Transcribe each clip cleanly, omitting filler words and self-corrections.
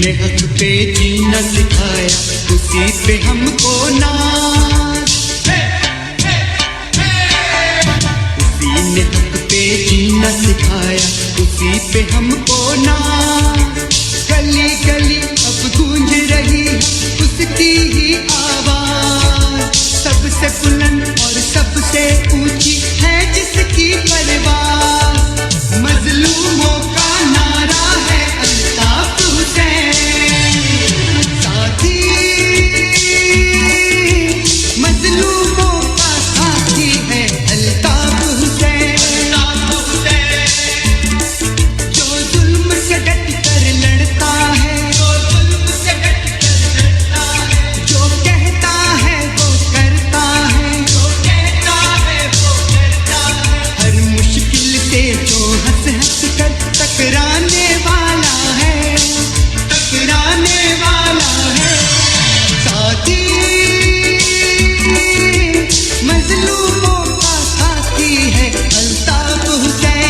نے حق پہ جینا سکھایا اسی پہ ہم کو ناز، اسی نے حق پہ جینا سکھایا اسی پہ ہم کو ناز، گلی گلی اب گونج رہی ہے اس کی ہی آواز، سب سے بلند اور سب سے اونچی ہے جس کی پرواز، مظلوموں کا نعرہ ہے الطاف حسین، ساتھی مظلوموں کا ساتھی ہے الطاف حسین، جو ظلم سے ڈٹ کر لڑتا ہے، جو کہتا ہے وہ کرتا ہے، ہر مشکل سے جو ہنس ہنس کر ٹکرانے والا ہے، ٹکرانے والا ہے، ساتھی مظلوموں کا ساتھی ہے الطاف حسین،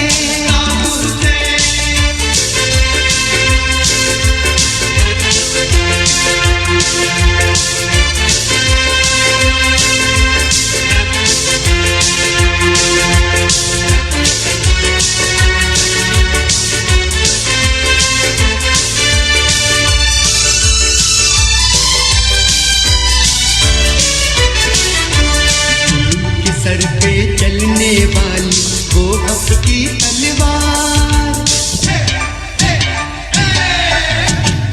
سر پہ چلنے والی وہ حق کی تلوار،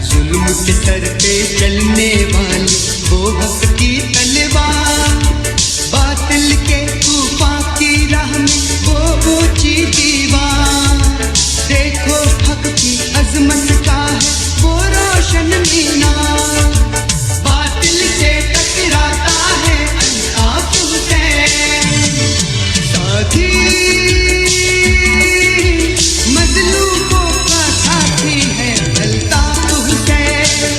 ظلم کے سر پہ چلنے والی وہ حق کی تلوار، باطل کے طوفان کی راہ میں وہ اونچی دیوار، دیکھو حق کی عظمت کا ہے وہ روشن مینار، باطل سے ٹکراتا ہے الطاف حسین، ساتھی مظلوموں کا ساتھی ہے الطاف حسین،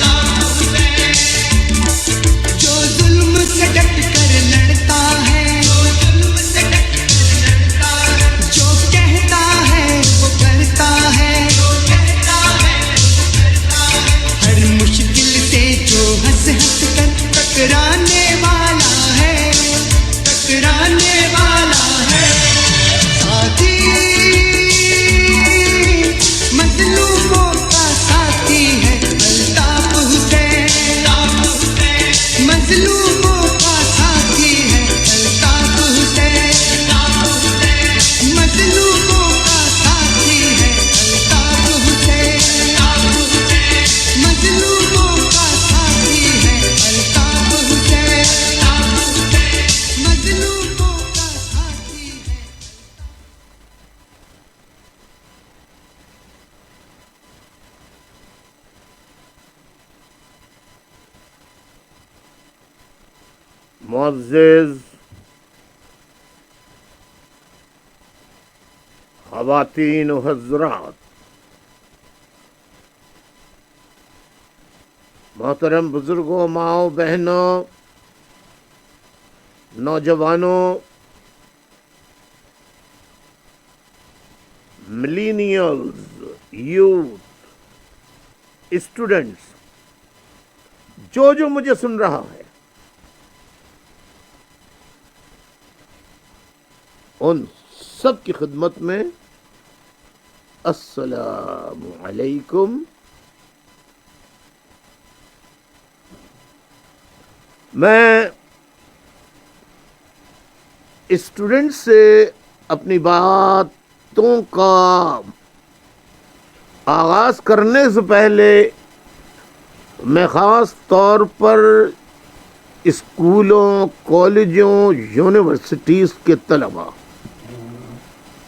جو ظلم سے ڈٹ کر لڑتا ہے، جو کہتا ہے وہ کرتا ہے، ہر مشکل سے جو ہنس ہنس کر ٹکرانے والا ہے، ٹکرانے والا ہے، ساتھی مظلوموں کا ساتھی ہے الطاف حسین، مظلوموں کا ساتھی ہے الطاف حسین، مظلوموں کا ساتھی ہے الطاف حسین، مظلوموں کا ساتھی ہے الطاف حسین، مظلوموں کا ساتھی ہے۔ معزز خواتین و حضرات، محترم بزرگوں، ماؤں، بہنوں، نوجوانوں، ملینیلز، یوتھ، اسٹوڈنٹس، جو مجھے سن رہا ہے، ان سب کی خدمت میں السلام علیکم۔ میں اسٹوڈنٹ سے اپنی باتوں کا آغاز کرنے سے پہلے میں خاص طور پر اسکولوں، کالجوں، یونیورسٹیز کے طلباء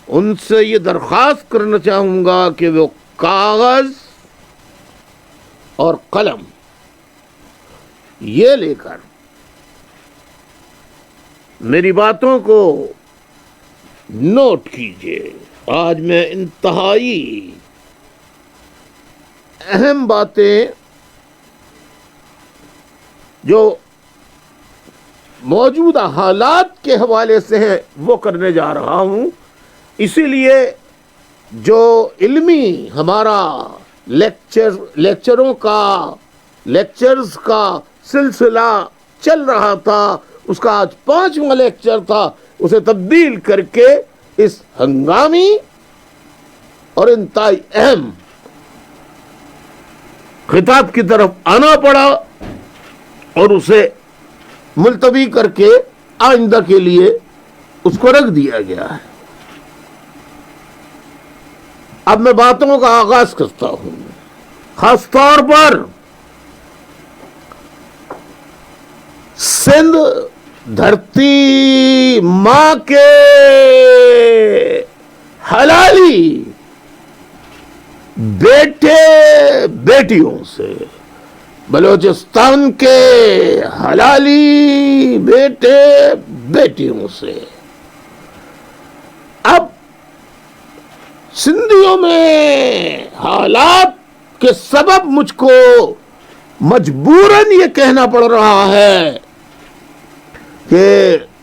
ان سے یہ درخواست کرنا چاہوں گا کہ وہ کاغذ اور قلم یہ لے کر میری باتوں کو نوٹ کیجیے۔ آج میں انتہائی اہم باتیں جو موجودہ حالات کے حوالے سے ہیں وہ کرنے جا رہا ہوں۔ اسی لیے جو علمی ہمارا لیکچرز کا سلسلہ چل رہا تھا، اس کا آج 5واں لیکچر تھا، اسے تبدیل کر کے اس ہنگامی اور انتہائی اہم خطاب کی طرف آنا پڑا اور اسے ملتوی کر کے آئندہ کے لیے اس کو رکھ دیا گیا ہے۔ اب میں باتوں کا آغاز کرتا ہوں، خاص طور پر سندھ دھرتی ماں کے حلالی بیٹے بیٹیوں سے، بلوچستان کے حلالی بیٹے بیٹیوں سے۔ اب سندھیوں میں حالات کے سبب مجھ کو مجبوراً یہ کہنا پڑ رہا ہے کہ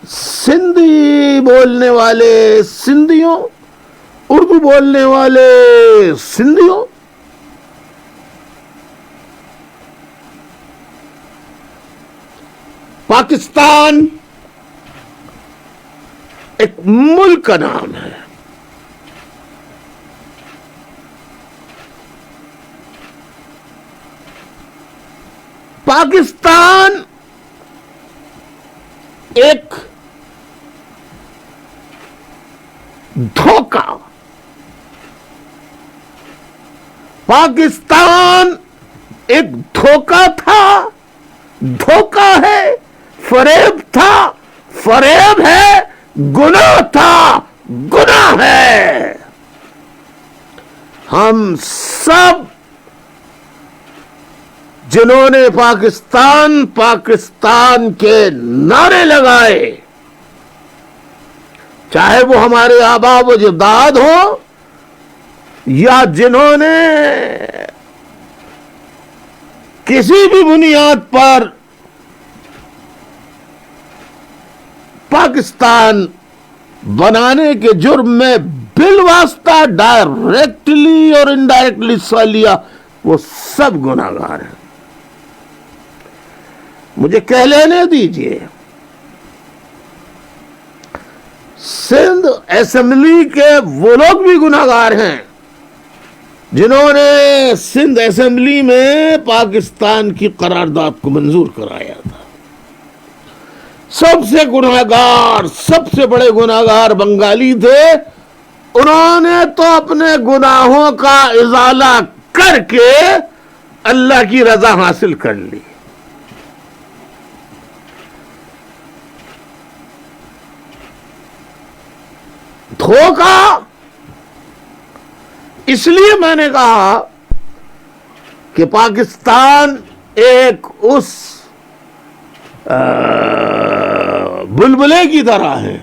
سندھی بولنے والے سندھیوں، اردو بولنے والے سندھیوں، پاکستان ایک ملک کا نام ہے، پاکستان ایک دھوکہ، پاکستان ایک دھوکہ تھا، دھوکہ ہے، فریب تھا، فریب ہے، گناہ تھا، گناہ ہے۔ ہم سب جنہوں نے پاکستان پاکستان کے نعرے لگائے، چاہے وہ ہمارے آباء و اجداد ہوں یا جنہوں نے کسی بھی بنیاد پر پاکستان بنانے کے جرم میں بالواسطہ ڈائریکٹلی اور انڈائریکٹلی حصہ لیا، وہ سب گناہ گار ہیں۔ مجھے کہہ لینے دیجئے، سندھ اسمبلی کے وہ لوگ بھی گناہ گار ہیں جنہوں نے سندھ اسمبلی میں پاکستان کی قرارداد کو منظور کرایا تھا۔ سب سے گناہگار، سب سے بڑے گناہگار بنگالی تھے، انہوں نے تو اپنے گناہوں کا ازالہ کر کے اللہ کی رضا حاصل کر لی۔ دھوکہ، اس لیے میں نے کہا کہ پاکستان ایک اس بلبلے کی طرح ہے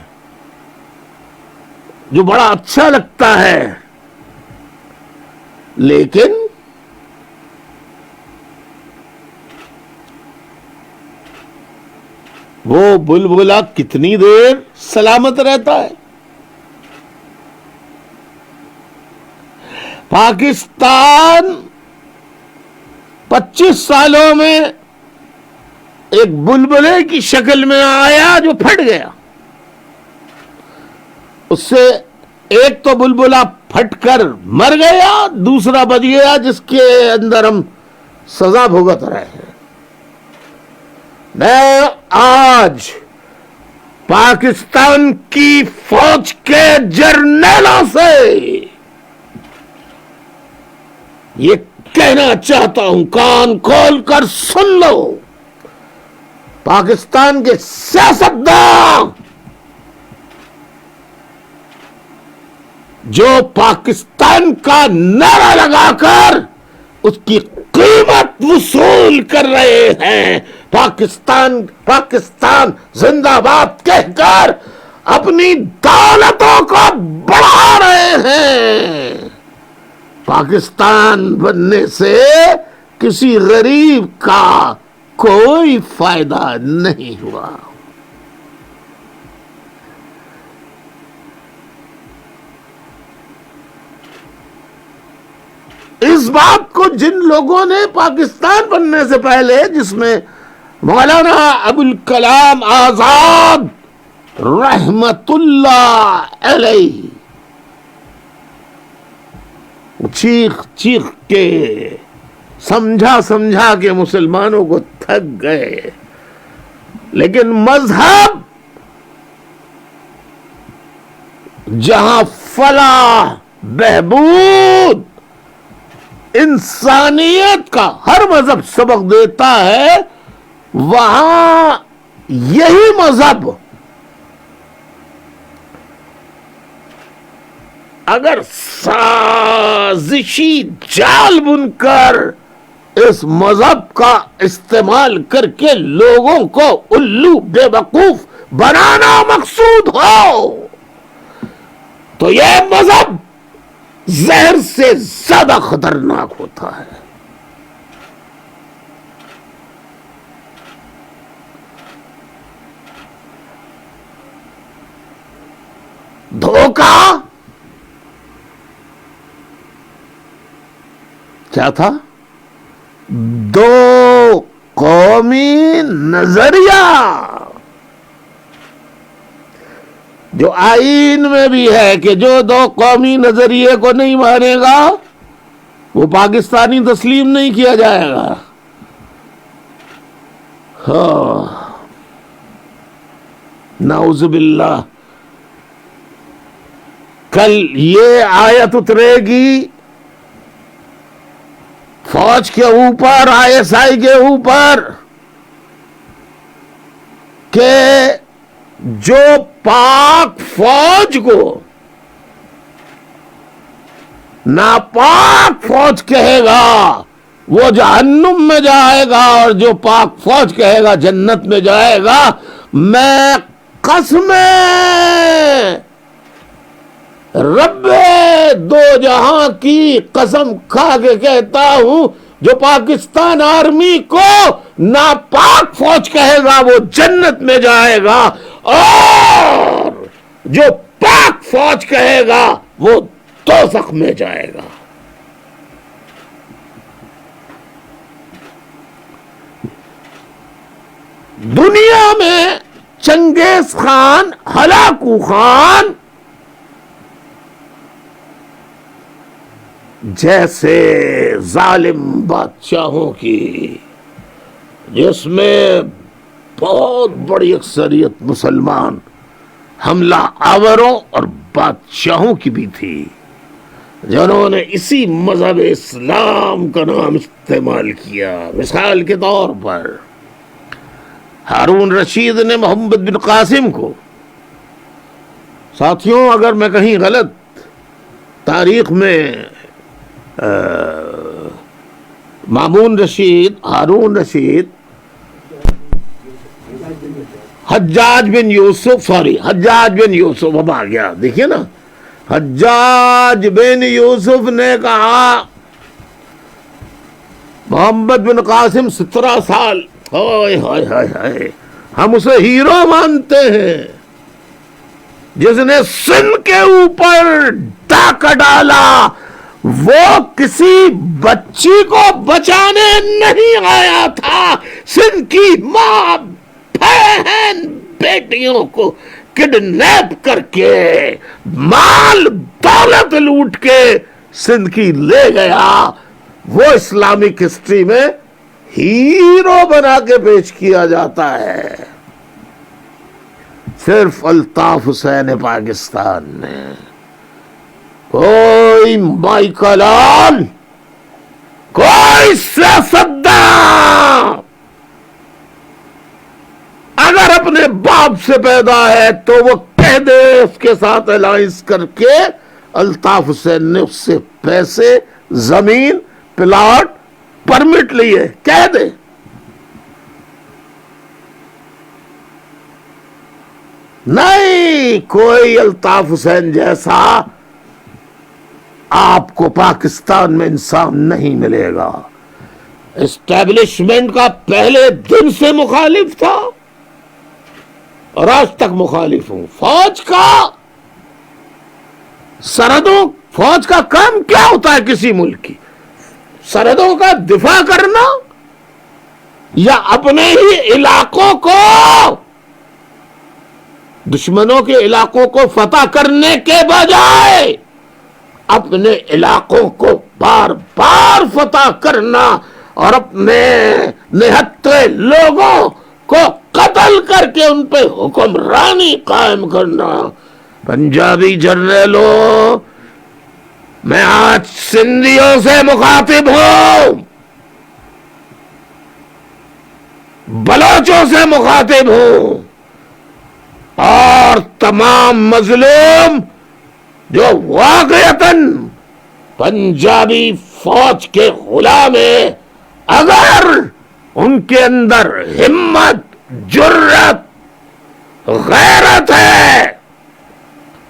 جو بڑا اچھا لگتا ہے لیکن وہ بلبلا کتنی دیر سلامت رہتا ہے؟ پاکستان 25 سالوں میں ایک بلبلے کی شکل میں آیا جو پھٹ گیا. اس سے ایک تو بلبلا پھٹ کر مر گیا، دوسرا بچ گیا جس کے اندر ہم سزا بھگت رہے ہیں. میں آج پاکستان کی فوج کے جرنیلوں سے یہ کہنا چاہتا ہوں، کان کھول کر سن لو. پاکستان کے سیاستدان جو پاکستان کا نعرہ لگا کر اس کی قیمت وصول کر رہے ہیں، پاکستان پاکستان زندہ باد کہہ کر اپنی دولتوں کو بڑھا رہے ہیں، پاکستان بننے سے کسی غریب کا کوئی فائدہ نہیں ہوا. اس بات کو جن لوگوں نے پاکستان بننے سے پہلے، جس میں مولانا ابوالکلام آزاد رحمت اللہ علیہ چیخ چیخ کے سمجھا کے مسلمانوں کو تھک گئے، لیکن مذہب جہاں فلاح، بہبود، انسانیت کا ہر مذہب سبق دیتا ہے، وہاں یہی مذہب اگر سازشی جال بن کر اس مذہب کا استعمال کر کے لوگوں کو الو بے وقوف بنانا مقصود ہو، تو یہ مذہب زہر سے زیادہ خطرناک ہوتا ہے. دھوکہ کیا تھا؟ دو قومی نظریہ جو آئین میں بھی ہے کہ جو دو قومی نظریے کو نہیں مانے گا وہ پاکستانی تسلیم نہیں کیا جائے گا. نعوذ باللہ. کل یہ آیت اترے گی فوج کے اوپر، ISI کے اوپر، کہ جو پاک فوج کو ناپاک فوج کہے گا وہ جہنم میں جائے گا، اور جو پاک فوج کہے گا جنت میں جائے گا. میں قسم رب دو جہاں کی قسم کھا کے کہتا ہوں، جو پاکستان آرمی کو ناپاک فوج کہے گا وہ جنت میں جائے گا، اور جو پاک فوج کہے گا وہ دوزخ میں جائے گا. دنیا میں چنگیز خان، ہلاکو خان جیسے ظالم بادشاہوں کی، جس میں بہت بڑی اکثریت مسلمان حملہ آوروں اور بادشاہوں کی بھی تھی، جنہوں نے اسی مذہب اسلام کا نام استعمال کیا. مثال کے طور پر ہارون رشید نے محمد بن قاسم کو، ساتھیوں اگر میں کہیں غلط تاریخ میں مامون رشید، ہارون رشید، حجاج بن یوسف اب آ گیا، دیکھیے نا، حجاج بن یوسف نے کہا محمد بن قاسم 17 سال، ہائے ہائے ہائے ہائے، ہم اسے ہیرو مانتے ہیں، جس نے سندھ کے اوپر ڈاکہ ڈالا، وہ کسی بچی کو بچانے نہیں آیا تھا، سندھ کی ماں بہن بیٹیوں کو کڈنیپ کر کے مال دولت لوٹ کے سندھ کی لے گیا۔ وہ اسلامک ہسٹری میں ہیرو بنا کے پیش کیا جاتا ہے۔ صرف الطاف حسین پاکستان نے، کوئی مائیکل آل، کوئی سیاستدان اگر اپنے باپ سے پیدا ہے تو وہ کہہ دے اس کے ساتھ الائنس کر کے، الطاف حسین نے اس سے پیسے، زمین، پلاٹ، پرمٹ لیے، کہہ دے۔ نہیں، کوئی الطاف حسین جیسا آپ کو پاکستان میں انسان نہیں ملے گا۔ اسٹیبلشمنٹ کا پہلے دن سے مخالف تھا اور آج تک مخالف ہوں۔ فوج کا سرحدوں، فوج کا کام کیا ہوتا ہے کسی ملک کی؟ سرحدوں کا دفاع کرنا یا اپنے ہی علاقوں کو، دشمنوں کے علاقوں کو فتح کرنے کے بجائے اپنے علاقوں کو بار بار فتح کرنا اور اپنے نہتے لوگوں کو قتل کر کے ان پہ حکمرانی قائم کرنا۔ پنجابی جرنیلوں، میں آج سندھیوں سے مخاطب ہوں، بلوچوں سے مخاطب ہوں، اور تمام مظلوم جو واقعتاً پنجابی فوج کے غلام ہیں، اگر ان کے اندر ہمت، جرأت، غیرت ہے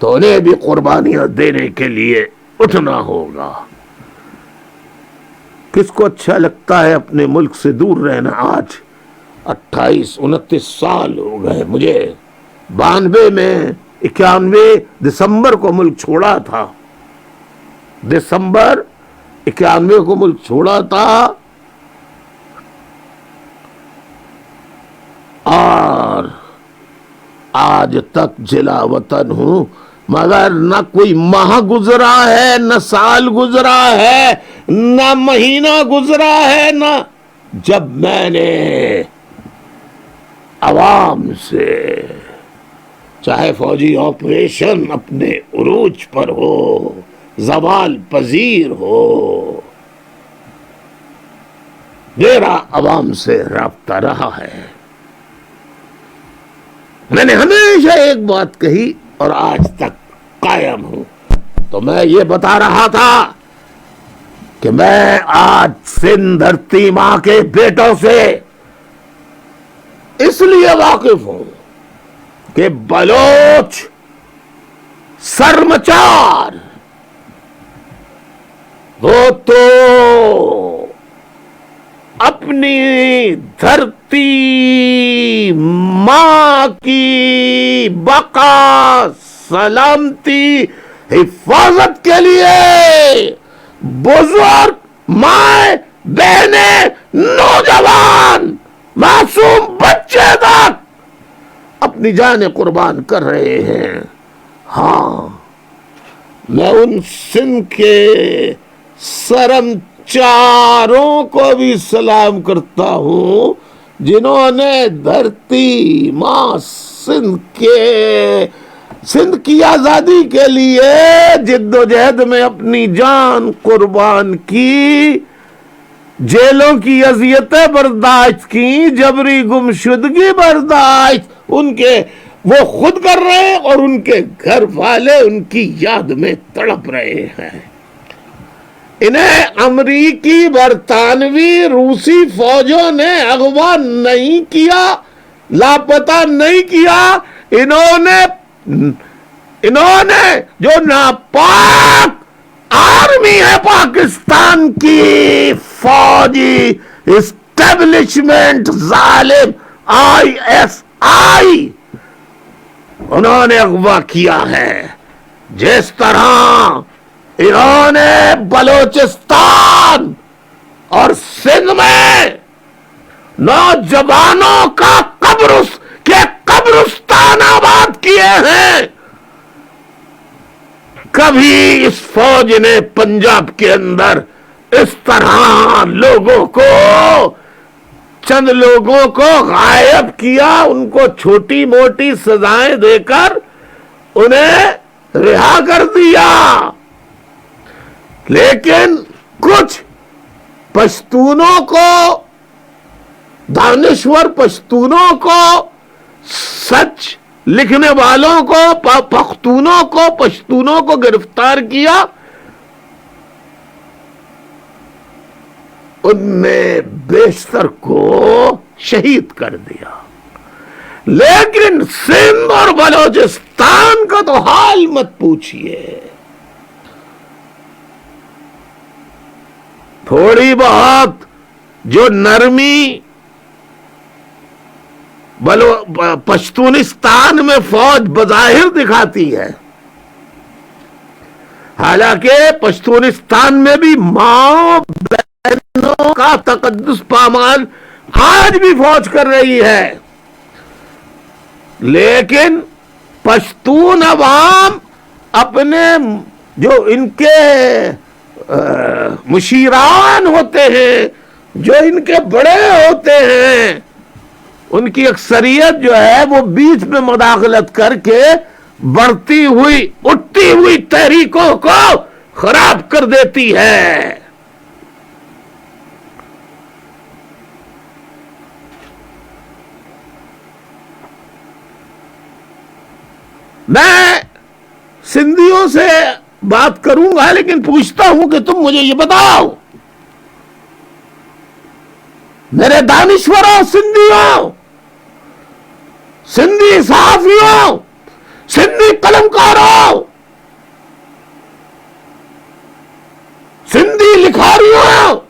تو انہیں بھی قربانیاں دینے کے لیے اٹھنا ہوگا۔ کس کو اچھا لگتا ہے اپنے ملک سے دور رہنا؟ آج 28-29 سال ہو گئے مجھے، 92 میں 91 دسمبر کو ملک چھوڑا تھا، دسمبر 91 کو ملک چھوڑا تھا، اور آج تک جلا وطن ہوں، مگر نہ کوئی ماہ گزرا ہے، نہ سال گزرا ہے، نہ مہینہ گزرا ہے، نہ جب میں نے عوام سے، چاہے فوجی آپریشن اپنے عروج پر ہو، زوال پذیر ہو، میرا عوام سے رابطہ رہا ہے۔ میں نے ہمیشہ ایک بات کہی اور آج تک قائم ہوں، تو میں یہ بتا رہا تھا کہ میں آج سندھ دھرتی ماں کے بیٹوں سے اس لیے واقف ہوں کہ بلوچ سرمچار وہ تو اپنی دھرتی ماں کی بقا، سلامتی، حفاظت کے لیے بزرگ، مائیں، بہنیں، نوجوان، معصوم بچے تک اپنی جانیں قربان کر رہے ہیں۔ ہاں، میں ان سندھ کے سرم چاروں کو بھی سلام کرتا ہوں جنہوں نے دھرتی ماں سندھ کی آزادی کے لیے جد و جہد میں اپنی جان قربان کی، جیلوں کی اذیتیں برداشت کی، جبری گمشدگی برداشت ان کے وہ خود کر رہے ہیں اور ان کے گھر والے ان کی یاد میں تڑپ رہے ہیں۔ انہیں امریکی، برطانوی، روسی فوجوں نے اغوا نہیں کیا، لاپتہ نہیں کیا، انہوں نے جو ناپاک آرمی ہے پاکستان کی، فوجی اسٹیبلشمنٹ، ظالم IS آئی انہوں نے اغوا کیا ہے. جس طرح انہوں نے بلوچستان اور سندھ میں نوجوانوں کا قبرستان آباد کیے ہیں، کبھی اس فوج نے پنجاب کے اندر اس طرح لوگوں کو، چند لوگوں کو غائب کیا، ان کو چھوٹی موٹی سزائیں دے کر انہیں رہا کر دیا. لیکن کچھ پشتونوں کو، دانشور پشتونوں کو، سچ لکھنے والوں کو، پشتونوں کو گرفتار کیا. ان میں بیشتر کو شہید کر دیا. لیکن سندھ اور بلوچستان کا تو حال مت پوچھئے. تھوڑی بہت جو نرمی پشتونستان میں فوج بظاہر دکھاتی ہے، حالانکہ پشتونستان میں بھی ماں بہنوں کا تقدس پامال آج بھی فوج کر رہی ہے. لیکن پشتون عوام اپنے جو ان کے مشیران ہوتے ہیں، جو ان کے بڑے ہوتے ہیں، ان کی اکثریت جو ہے وہ بیچ میں مداخلت کر کے بڑھتی ہوئی اٹھتی ہوئی تحریکوں کو خراب کر دیتی ہے. میں سندھیوں سے بات کروں گا، لیکن پوچھتا ہوں کہ تم مجھے یہ بتاؤ، میرے دانشوروں، سندھیوں، سندھی صحافیوں، سندھی قلمکاروں، سندھی لکھاریوں،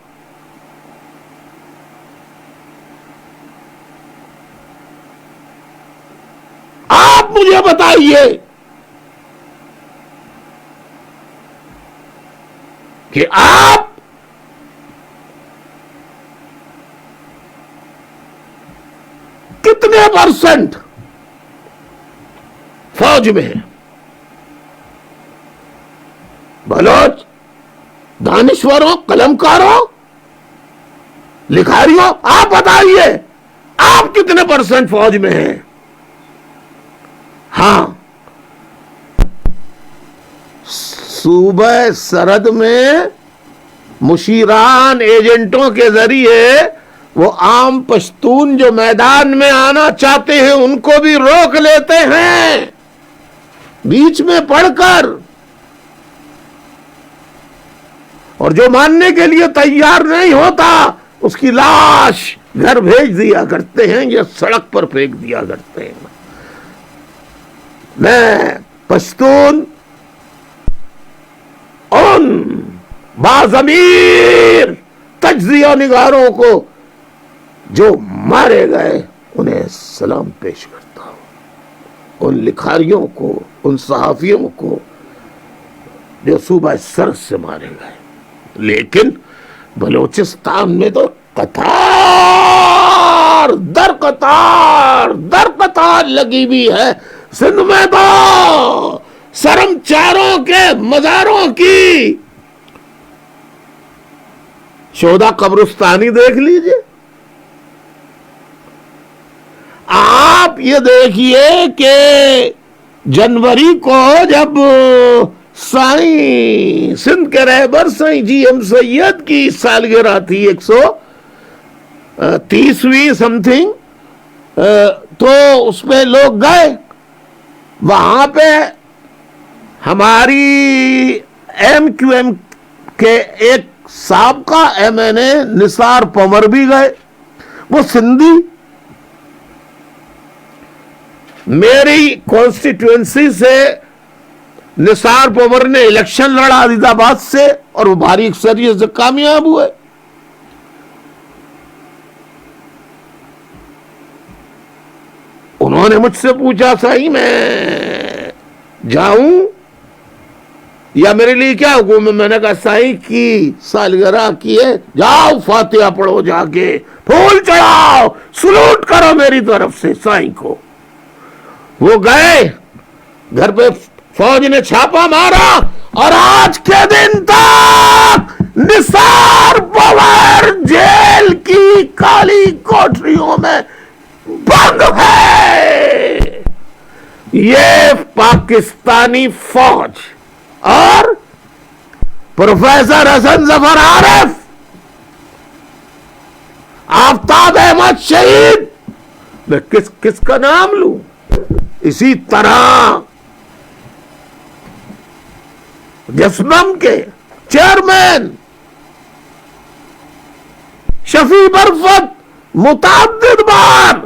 آپ مجھے بتائیے کہ آپ کتنے پرسنٹ فوج میں ہیں؟ بلوچ دانشوروں، قلمکاروں، لکھاریوں، آپ بتائیے آپ کتنے پرسنٹ فوج میں ہیں؟ ہاں، صوبہ سرحد میں مشیران ایجنٹوں کے ذریعے وہ عام پشتون جو میدان میں آنا چاہتے ہیں ان کو بھی روک لیتے ہیں بیچ میں پڑھ کر، اور جو ماننے کے لیے تیار نہیں ہوتا اس کی لاش گھر بھیج دیا کرتے ہیں یا سڑک پر پھینک دیا کرتے ہیں. میں پشتون ان باضمیر تجزیہ نگاروں کو جو مارے گئے انہیں سلام پیش کرتا ہوں، ان لکھاریوں کو، ان صحافیوں کو جو صوبہ سرحد سے مارے گئے. لیکن بلوچستان میں تو قطار در قطار لگی ہوئی ہے. سندھ میں تو سرمچاروں کے مزاروں کی شہداء قبرستانی دیکھ لیجئے. آپ یہ دیکھیے کہ جنوری کو جب سائیں سندھ کے رہبر سائیں جی ایم سید کی سالگرہ تھی 130ویں سم تھنگ، تو اس میں لوگ گئے. وہاں پہ ہماری ایم کیو ایم کے ایک سابقہ ایم این اے نثار پمر بھی گئے. وہ سندھی، میری کانسٹیٹوئنسی سے نثار پمر نے الیکشن لڑا عزیز آباد سے اور وہ بھاری اکثریت سے کامیاب ہوئے. انہوں نے مجھ سے پوچھا صحیح میں جاؤں یا میرے لیے کیا حکم ہے؟ میں نے کہا صحیح کی سالگرہ کی ہے، جاؤ فاتحہ پڑھو، جا کے پھول چڑھاؤ، سلوٹ کرو میری طرف سے صحیح کو۔ وہ گئے، گھر پہ فوج نے چھاپا مارا اور آج کے دن تک نثار پور جیل کی کالی کوٹریوں میں بند ہے یہ پاکستانی فوج۔ اور پروفیسر حسن ظفر عارف، آفتاب احمد شہید، میں کس کا نام لوں؟ اسی طرح جسمم کے چیئرمین شفیع برفت متعدد بار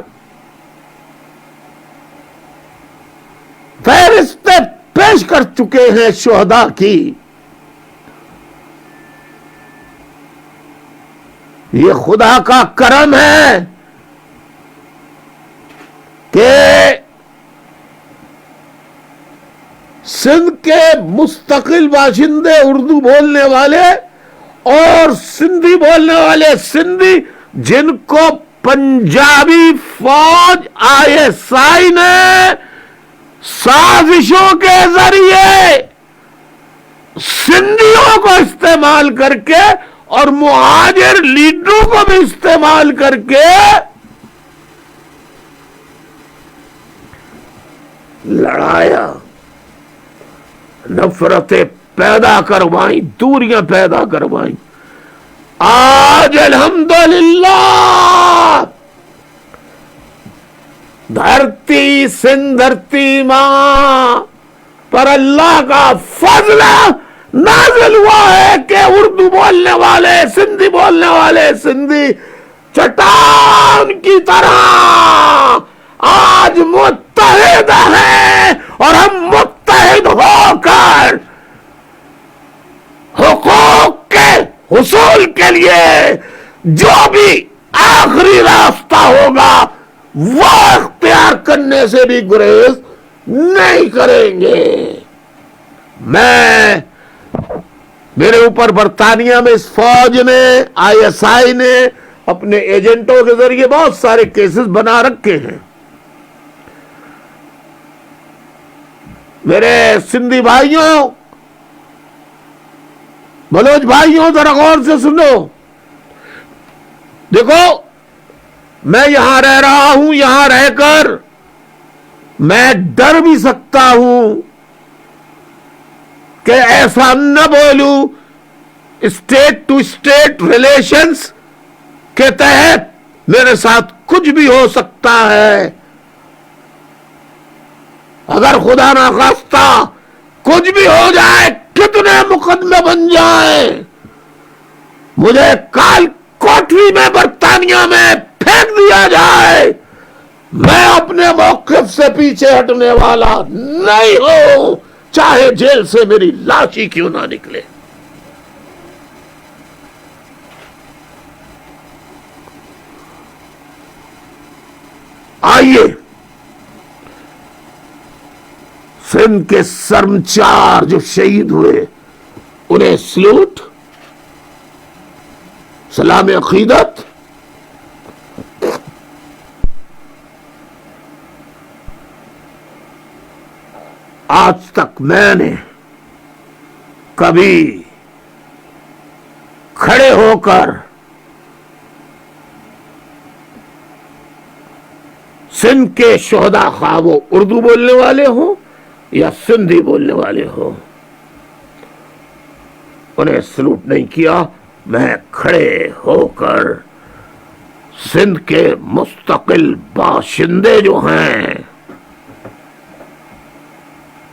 فہرستیں پیش کر چکے ہیں شہداء کی۔ یہ خدا کا کرم ہے کہ سندھ کے مستقل باشندے اردو بولنے والے اور سندھی بولنے والے سندھی، جن کو پنجابی فوج ISI نے سازشوں کے ذریعے سندھیوں کو استعمال کر کے اور مہاجر لیڈروں کو بھی استعمال کر کے لڑایا، نفرتیں پیدا کروائیں، دوریاں پیدا کروائیں۔ آج الحمدللہ دھرتی سندھ دھرتی ماں پر اللہ کا فضل نازل ہوا ہے کہ اردو بولنے والے سندھی بولنے والے سندھی چٹان کی طرح آج متحد ہیں، اور ہم متحد ہو کر حقوق کے حصول کے لیے جو بھی آخری راستہ ہوگا وہ اختیار کرنے سے بھی گریز نہیں کریں گے۔ میرے اوپر برطانیہ میں اس فوج نے ISI نے اپنے ایجنٹوں کے ذریعے بہت سارے کیسز بنا رکھے ہیں۔ میرے سندھی بھائیوں، بلوچ بھائیوں، ذرا غور سے سنو۔ دیکھو، میں یہاں رہ رہا ہوں، یہاں رہ کر میں ڈر بھی سکتا ہوں کہ ایسا نہ بولوں، اسٹیٹ ٹو اسٹیٹ ریلیشنز کے تحت میرے ساتھ کچھ بھی ہو سکتا ہے۔ اگر خدا نہ خواستہ کچھ بھی ہو جائے، کتنے مقدمے بن جائیں، مجھے کال کوٹری میں برطانیہ میں پھینک دیا جائے، میں اپنے موقف سے پیچھے ہٹنے والا نہیں ہوں، چاہے جیل سے میری لاش ہی کیوں نہ نکلے۔ آئیے سندھ کے سرمچار جو شہید ہوئے انہیں سلوٹ، سلام عقیدت۔ آج تک میں نے کبھی کھڑے ہو کر سندھ کے شہداء، خواہ وہ اردو بولنے والے ہوں یا سندھی بولنے والے ہوں، انہیں سلوٹ نہیں کیا۔ میں کھڑے ہو کر سندھ کے مستقل باشندے جو ہیں،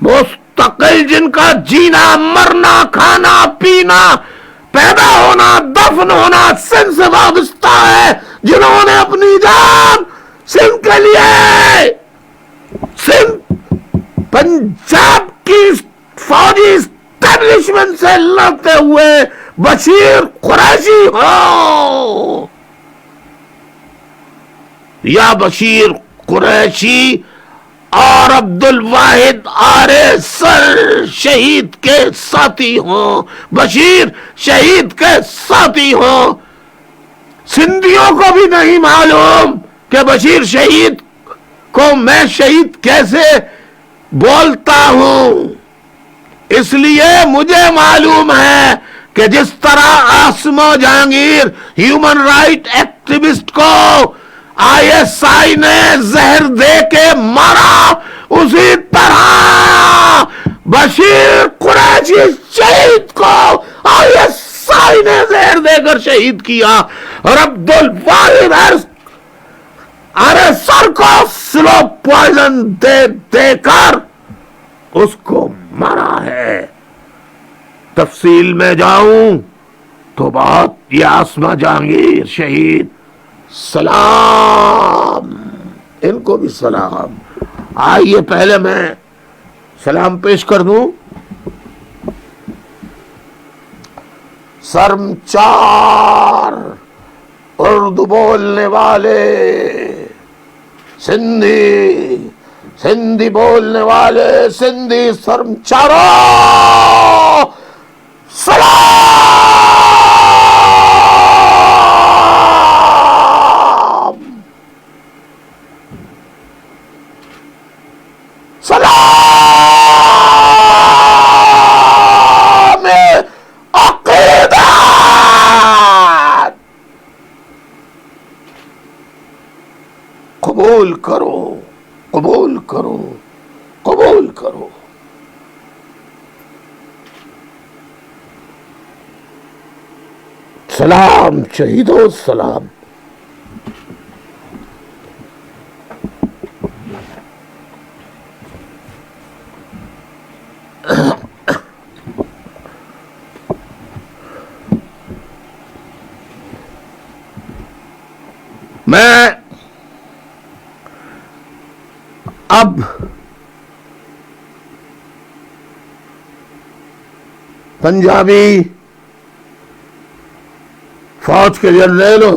مستقل جن کا جینا مرنا کھانا پینا پیدا ہونا دفن ہونا سندھ سے وابستہ ہے، جنہوں نے اپنی جان سندھ کے لیے، سندھ پنجاب کی فوجی اسٹیبلشمنٹ سے لڑتے ہوئے، بشیر قریشی ہو یا بشیر قریشی اور عبد الواحد آرے سر شہید کے ساتھی ہوں، بشیر شہید کے ساتھی ہوں. سندھیوں کو بھی نہیں معلوم کہ بشیر شہید کو میں شہید کیسے بولتا ہوں. اس لیے مجھے معلوم ہے کہ جس طرح Asma Jahangir human right activist کو آئی ایس آئی نے زہر دے کے مارا، اسی طرح بشیر قریشی شہید کو آئی ایس آئی نے زہر دے کر شہید کیا، اور عبد الواحد سر کو سلو پوائزن دے کر اس کو مارا ہے. تفصیل میں جاؤں تو بہت، یہ عاصمہ جہانگیر شہید، سلام، ان کو بھی سلام. آئیے پہلے میں سلام پیش کر دوں. سرم چار اردو بولنے والے سندھی بولنے والے سندھی سرم چاروں سلام. عقیدت قبول کرو، قبول کرو، قبول کرو. سلام شہیدوں، سلام. میں اب پنجابی فوج کے جنرلوں،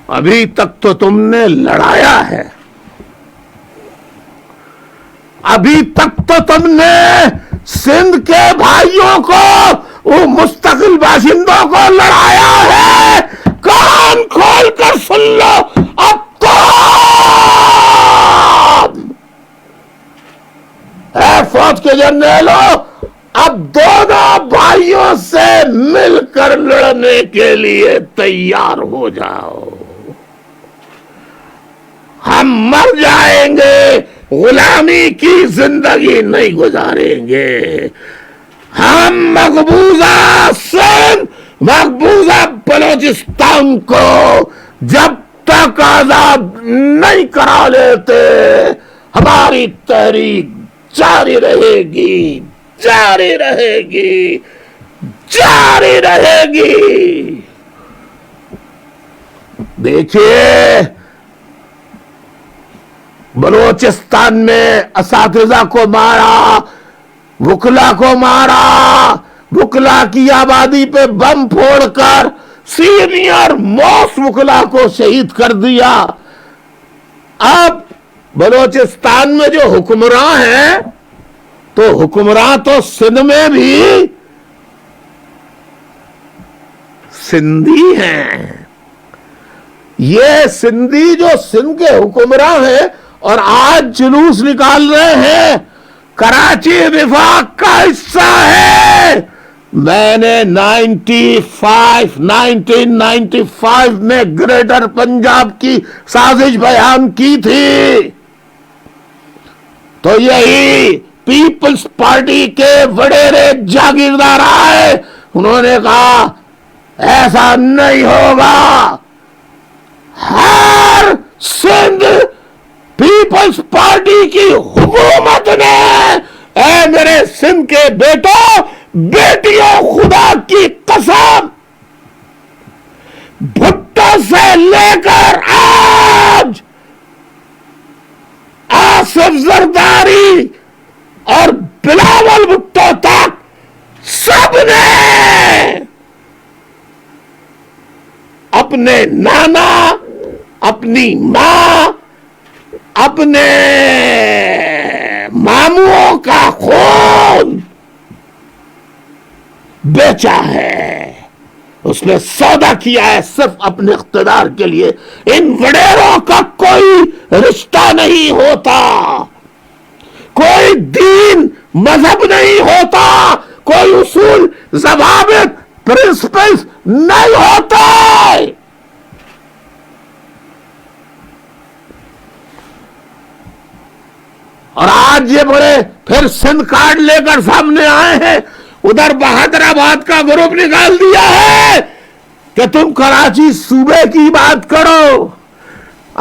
ابھی تک تو تم نے لڑایا ہے، ابھی تک تو تم نے سندھ کے بھائیوں کو، وہ مستقل باشندوں کو لڑایا ہے. کان کھول کر سن لو، اب تو اے فوج کے جنرلوں، اب دونوں بھائیوں سے مل کر لڑنے کے لیے تیار ہو جاؤ. ہم مر جائیں گے، غلامی کی زندگی نہیں گزاریں گے. ہم مقبوضہ سندھ، مقبوضہ بلوچستان کو جب تک آزاد نہیں کرا لیتے، ہماری تحریک جاری رہے گی، جاری رہے گی، جاری رہے گی. دیکھیے، بلوچستان میں اساتذہ کو مارا، وکلا کو مارا، وکلا کی آبادی پہ بم پھوڑ کر سینئر موسٹ وکلا کو شہید کر دیا. اب بلوچستان میں جو حکمراں ہیں، تو حکمراں تو سندھ میں بھی سندھی ہیں. یہ سندھی جو سندھ کے حکمراں ہیں اور آج جلوس نکال رہے ہیں، کراچی وفاق کا حصہ ہے. میں نے 1995 میں گریٹر پنجاب کی سازش بیان کی تھی، تو یہی پیپلز پارٹی کے وڈیرے جاگیردار آئے، انہوں نے کہا ایسا نہیں ہوگا. ہر سندھ پیپلز پارٹی کی حکومت نے، اے میرے سندھ کے بیٹوں بیٹیوں، خدا کی قسم، بھٹو سے لے کر آج آصف زرداری اور بلاول بھٹو تک سب نے اپنے نانا، اپنی ماں اپنے ماموں کا خون بیچا ہے، اس نے سودا کیا ہے صرف اپنے اقتدار کے لیے۔ ان وڈیروں کا کوئی رشتہ نہیں ہوتا، کوئی دین مذہب نہیں ہوتا، کوئی اصول ضوابط پرنسپلز نہیں ہوتا۔ اور آج یہ بڑے پھر سندھ کارڈ لے کر سامنے آئے ہیں، ادھر بہادر آباد کا گروپ نکال دیا ہے کہ تم کراچی صوبے کی بات کرو۔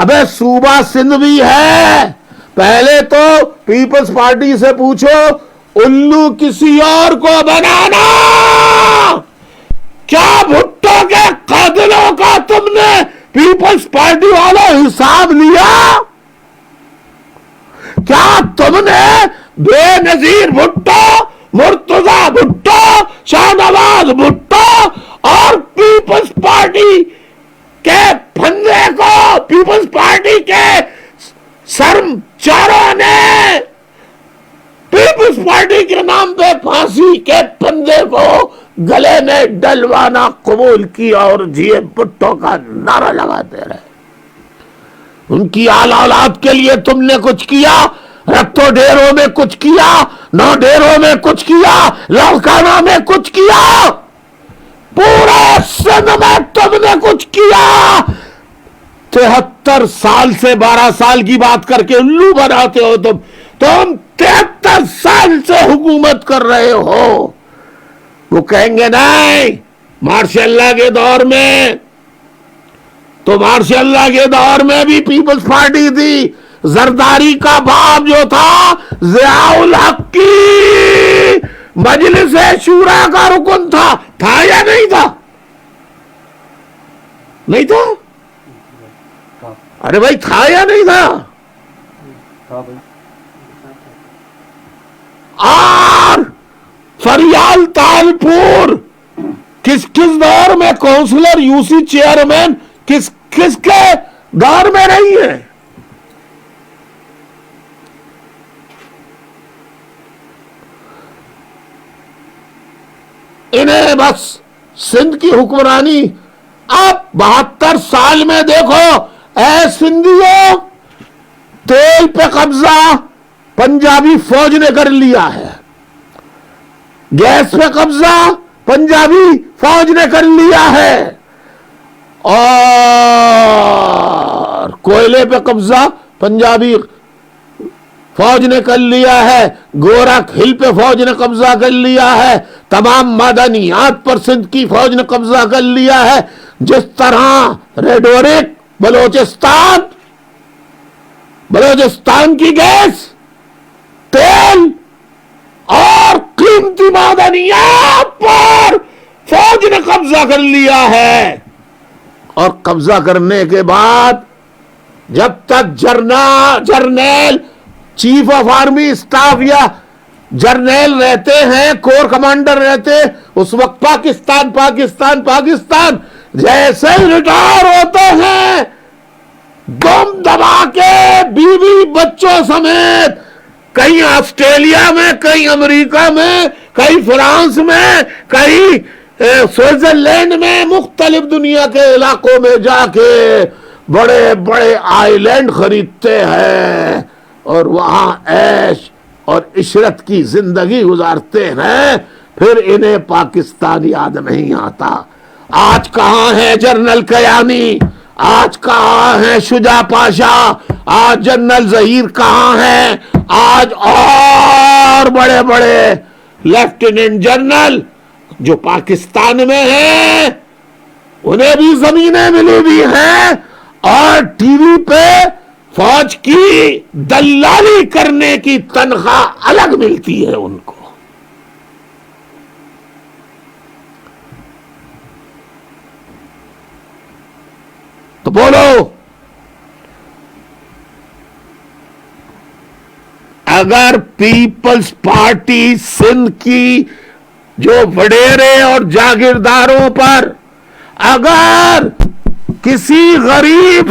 ابے صوبہ سندھ بھی ہے، پہلے تو پیپلز پارٹی سے پوچھو الو کسی اور کو بنانا۔ کیا بھٹو کے قاتلوں کا تم نے پیپلز پارٹی والوں حساب لیا؟ کیا تم نے بے نظیر بھٹو، مرتضی بھٹو، شاہ نواز بھٹو اور پیپلز پارٹی کے پھندے کو، پیپلز پارٹی کے سرم چاروں نے پیپلز پارٹی کے نام پہ پھانسی کے پھندے کو گلے میں ڈلوانا قبول کیا اور جیے بھٹو کا نعرہ لگاتے رہے؟ ان کی آل اولاد کے لیے تم نے کچھ کیا؟ رتو ڈیروں میں کچھ کیا؟ نو ڈیروں میں کچھ کیا؟ لاڑکانہ میں کچھ کیا؟ پورے سندھ میں تم نے کچھ کیا؟ 73 سال سے 12 سال کی بات کر کے الو بناتے ہو تم 73 سال سے حکومت کر رہے ہو۔ وہ کہیں گے نہیں ماشاء اللہ کے دور میں تو ماشاء اللہ کے دور میں بھی پیپلز پارٹی تھی، زرداری کا باپ جو تھا ضیاء الحق کی مجلس شورا کا رکن تھا یا نہیں تھا؟ نہیں تھا؟ ارے بھائی تھا یا نہیں تھا؟ اور فریال تالپور کس دور میں کونسلر یو سی چیئرمین کس کے دور میں رہی ہے؟ انہیں بس سندھ کی حکمرانی اب 72 سال میں دیکھو، اے سندھیوں تیل پہ قبضہ پنجابی فوج نے کر لیا ہے، گیس پہ قبضہ پنجابی فوج نے کر لیا ہے، اور کوئلے پہ قبضہ پنجابی فوج نے کر لیا ہے، گورکھ ہل پہ فوج نے قبضہ کر لیا ہے، تمام معدنیات پر سندھ کی فوج نے قبضہ کر لیا ہے۔ جس طرح ریڈورک بلوچستان کی گیس، تیل اور قیمتی معدنیات پر فوج نے قبضہ کر لیا ہے، اور قبضہ کرنے کے بعد جب تک جرنیل چیف آف آرمی اسٹاف یا جرنیل رہتے ہیں، کور کمانڈر رہتے، اس وقت پاکستان جیسے ریٹائر ہوتے ہیں دم دبا کے بیوی بچوں سمیت کہیں آسٹریلیا میں، کہیں امریکہ میں، کہیں فرانس میں، کہیں سوئٹزرلینڈ میں، مختلف دنیا کے علاقوں میں جا کے بڑے بڑے آئی لینڈ خریدتے ہیں اور وہاں عیش اور عشرت کی زندگی گزارتے ہیں، پھر انہیں پاکستان یاد نہیں آتا۔ آج کہاں ہے جنرل کیانی؟ آج کہاں ہے شجاع پاشا؟ آج جنرل ظہیر کہاں ہے؟ آج اور بڑے بڑے لیفٹیننٹ جنرل جو پاکستان میں ہیں انہیں بھی زمینیں ملی بھی ہیں، اور ٹی وی پہ فوج کی دلالی کرنے کی تنخواہ الگ ملتی ہے ان کو۔ تو بولو، اگر پیپلز پارٹی سندھ کی جو وڈیرے اور جاگیرداروں پر اگر کسی غریب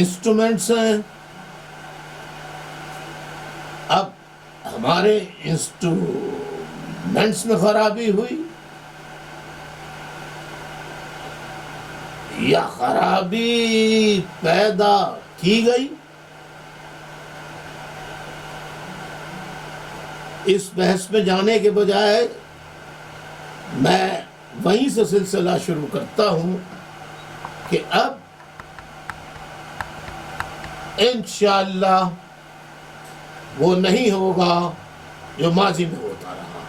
انسٹرومنٹس ہیں. اب ہمارے انسٹرومنٹس میں خرابی ہوئی یا خرابی پیدا کی گئی، اس بحث میں جانے کے بجائے میں وہیں سے سلسلہ شروع کرتا ہوں کہ اب انشاءاللہ وہ نہیں ہوگا جو ماضی میں ہوتا رہا.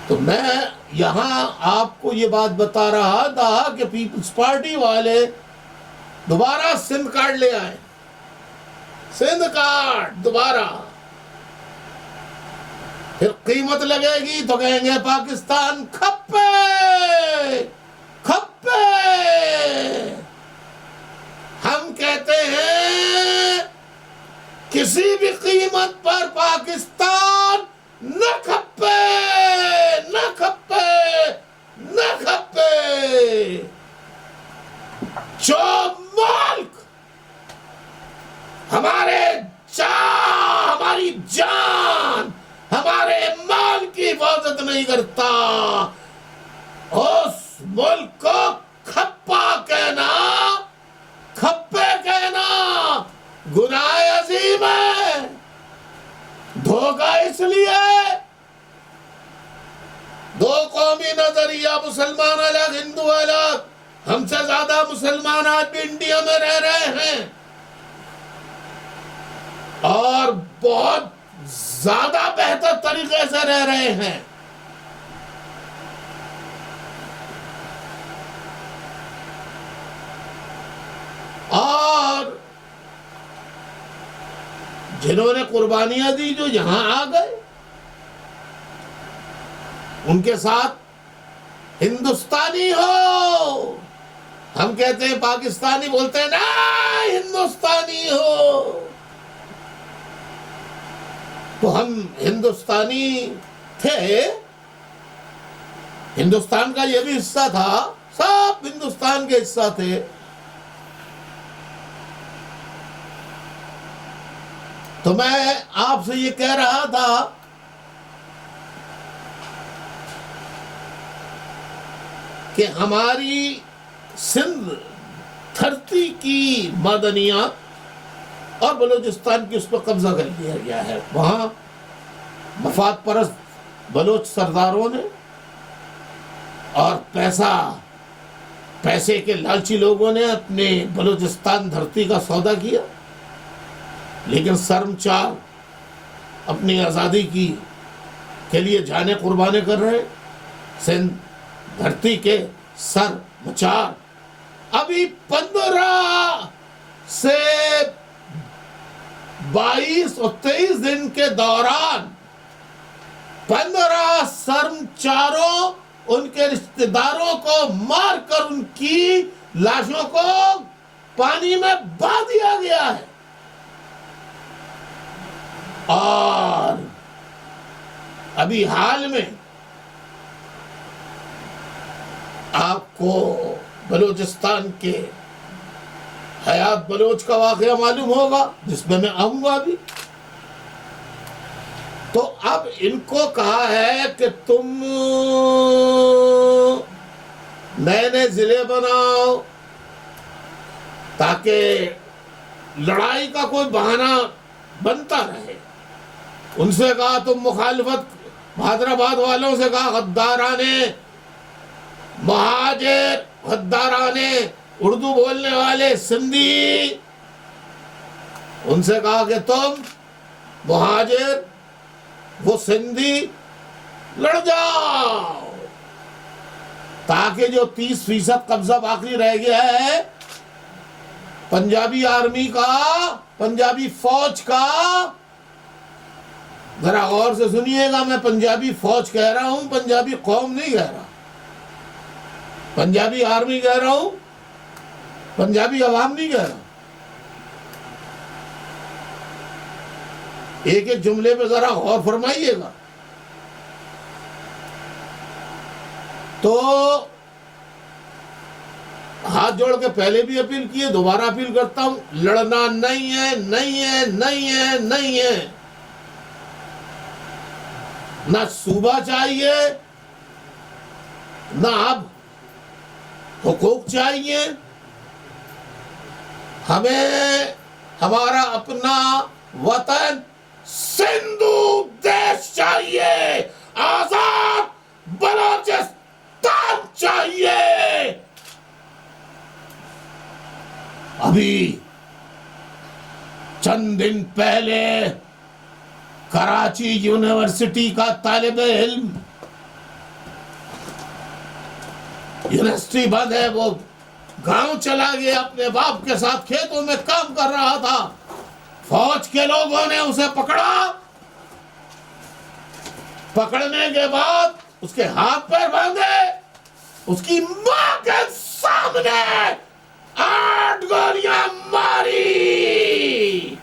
تو میں یہاں آپ کو یہ بات بتا رہا تھا کہ پیپلز پارٹی والے دوبارہ سندھ کارڈ لے آئے. سندھ کارڈ دوبارہ، پھر قیمت لگے گی تو کہیں گے پاکستان کھپے کھپے. ہم کہتے ہیں کسی بھی قیمت پر پاکستان نہ کھپے نہ کھپے نہ کھپے. جو ملک ہماری جان ہمارے مال کی حفاظت نہیں کرتا، اس ملک کو کھپا کہنا، کھپے کہنا گناہ عظیم ہے. دھوکہ اس لیے، دو قومی نظریہ، مسلمان الگ ہندو الگ. ہم سے زیادہ مسلمان آج بھی انڈیا میں رہ رہے ہیں اور بہت زیادہ بہتر طریقے سے رہ رہے ہیں. اور جنہوں نے قربانیاں دی جو یہاں آ گئے، ان کے ساتھ ہندوستانی ہو. ہم کہتے ہیں پاکستانی، بولتے ہیں نا ہندوستانی ہو. تو ہم ہندوستانی تھے، ہندوستان کا یہ بھی حصہ تھا، سب ہندوستان کے حصہ تھے. تو میں آپ سے یہ کہہ رہا تھا کہ ہماری سندھ دھرتی کی معدنیات اور بلوچستان کی اس پر قبضہ کر لیا گیا ہے. وہاں مفاد پرست بلوچ سرداروں نے اور پیسے کے لالچی لوگوں نے اپنے بلوچستان دھرتی کا سودا کیا، لیکن سرمچار اپنی آزادی کے لیے جانیں قربانیں کر رہے. سندھ دھرتی کے سر مچار ابھی 15 سے 22 اور 23 دن کے دوران 15 سرمچاروں ان کے رشتہ داروں کو مار کر ان کی لاشوں کو پانی میں بہا دیا گیا ہے. اور ابھی حال میں آپ کو بلوچستان کے حیات بلوچ کا واقعہ معلوم ہوگا، جس میں آؤں گا ابھی. تو اب ان کو کہا ہے کہ تم نئے نئے ضلع بناؤ تاکہ لڑائی کا کوئی بہانہ بنتا رہے. ان سے کہا تم مخالفت، حیدرآباد والوں سے کہا غدارانے مہاجر، غدارانے اردو بولنے والے سندھی، ان سے کہا کہ تم مہاجر وہ سندھی لڑ جاؤ تاکہ جو 30% قبضہ باقی رہ گیا ہے پنجابی آرمی کا، پنجابی فوج کا. ذرا غور سے سنیے گا، میں پنجابی فوج کہہ رہا ہوں، پنجابی قوم نہیں کہہ رہا. پنجابی آرمی کہہ رہا ہوں، پنجابی عوام نہیں کہہ رہا. ایک ایک جملے پہ ذرا غور فرمائیے گا. تو ہاتھ جوڑ کے پہلے بھی اپیل کی ہے، دوبارہ اپیل کرتا ہوں، لڑنا نہیں ہے، نہیں ہے، نہیں ہے، نہیں ہے۔ نہ صوبہ چاہیے، نہ اب حقوق چاہیے، ہمیں ہمارا اپنا وطن سندھو دیش چاہیے، آزاد بلوچستان چاہیے۔ ابھی چند دن پہلے کراچی یونیورسٹی کا طالب علم، یونیورسٹی بند ہے، وہ گاؤں چلا گیا، اپنے باپ کے ساتھ کھیتوں میں کام کر رہا تھا، فوج کے لوگوں نے اسے پکڑا، پکڑنے کے بعد اس کے ہاتھ پیر باندھے، اس کی ماں کے سامنے 8 گولیاں ماری